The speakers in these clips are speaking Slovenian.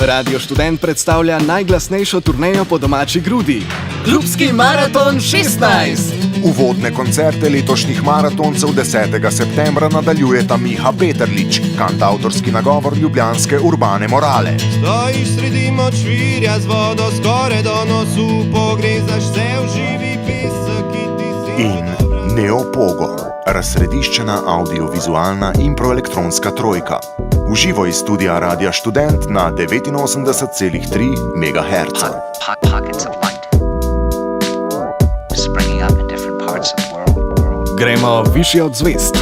Radio Študent predstavlja najglasnejšo turnejo po domači grudi. Klubski maraton 16! Uvodne koncerte letošnjih maratoncev 10. septembra nadaljujeta Miha Peterlič, kantavtorski nagovor ljubljanske urbane morale. Stojiš sredi močvirja z vodo skoraj do nosu, pogrezaš se v živi pesek, ki ti si... In Neopogo, razsrediščena audiovizualna improelektronska trojka. V živo iz studia Radia Študent na 89,3 MHz. Gremo višje od zvezd.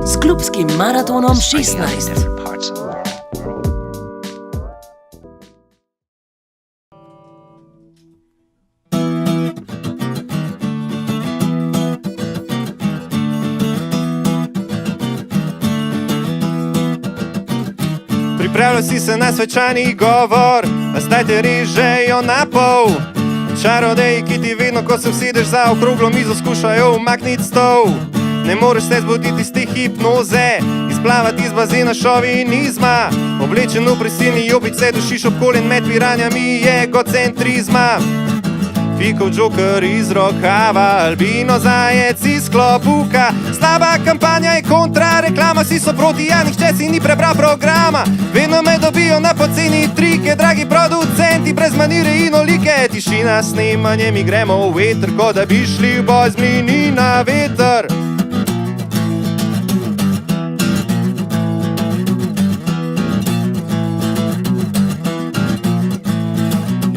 S klubskim maratonom 16. Pripravljal si se na svečani govor, a zdaj te režejo na pol. Čarodeji, ki ti vedno, ko se usedeš za okroglo mizo, skušajo umakniti stol. Ne moreš se zbuditi iz te hipnoze, izplavati iz bazena šovinizma. Oblečen v prisilni jopič se dušiš ob kolen med piranjami egocentrizma. Fikov džoker iz rokava, albino zajec iz klobuka. Slaba kampanja je kontra reklama, si so proti, ja nihče si ni prebral programa. Vedno me dobijo na poceni trike, dragi producenti, brez manire in olike. Tišina s snemanjem, gremo v veter, kot da bi šli v boj z mlini na veter.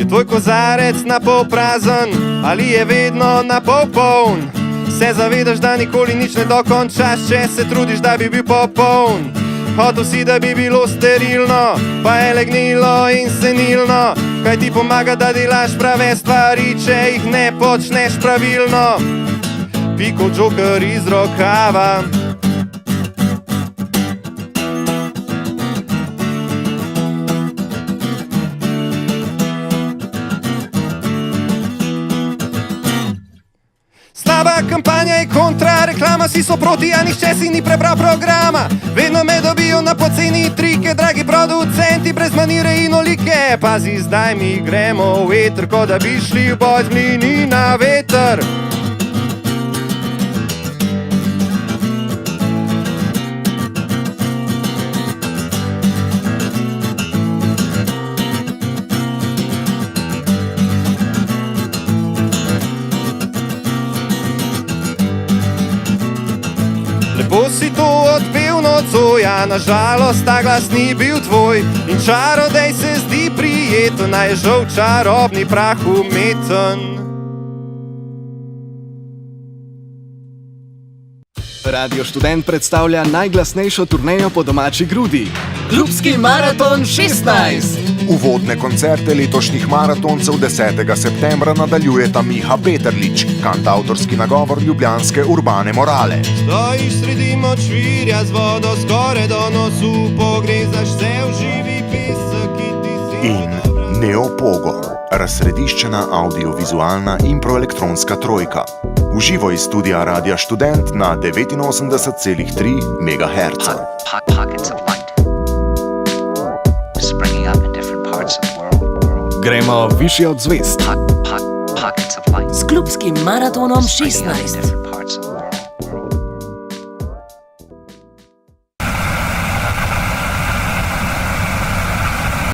Tvoj kozarec na pol prazen, ali je vedno na pol poln? Se zavedaš, da nikoli nič ne dokončaš, če se trudiš, da bi bil popoln. Hotel si, da bi bilo sterilno, pa je legnilo in senilno. Kaj ti pomaga, da delaš prave stvari, če jih ne počneš pravilno? Pikov džoker iz rokava. Slaba kampanja je kontra reklama, si so proti, a nihče si ni prebral programa. Vedno me dobijo na poceni trike, dragi producenti, brez manire in olike. Pazi, zdaj mi gremo v veter, kot da bi šli v boj z mlini na veter. Lepo si to odpel nocoja, nažalost ta glas ni bil tvoj. In čarodej se zdi prijeten, a je žal čarobni prah umeten. Radio Študent predstavlja najglasnejšo turnejo po domači grudi. Klubski maraton 16. Uvodne koncerte letošnjih maratoncev 10. septembra nadaljujeta Miha Peterlič, kantavtorski nagovor ljubljanske urbane morale. Stojiš sredi močvirja z vodo skoraj do nosu, pogrezaš se v živi pesek, ki ti si... In Neopogo, razsrediščena audiovizualna improelektronska trojka. V živo iz studia Radia Študent na 89,3 MHz. Gremo višje od zvezd. S klubskim maratonom 16.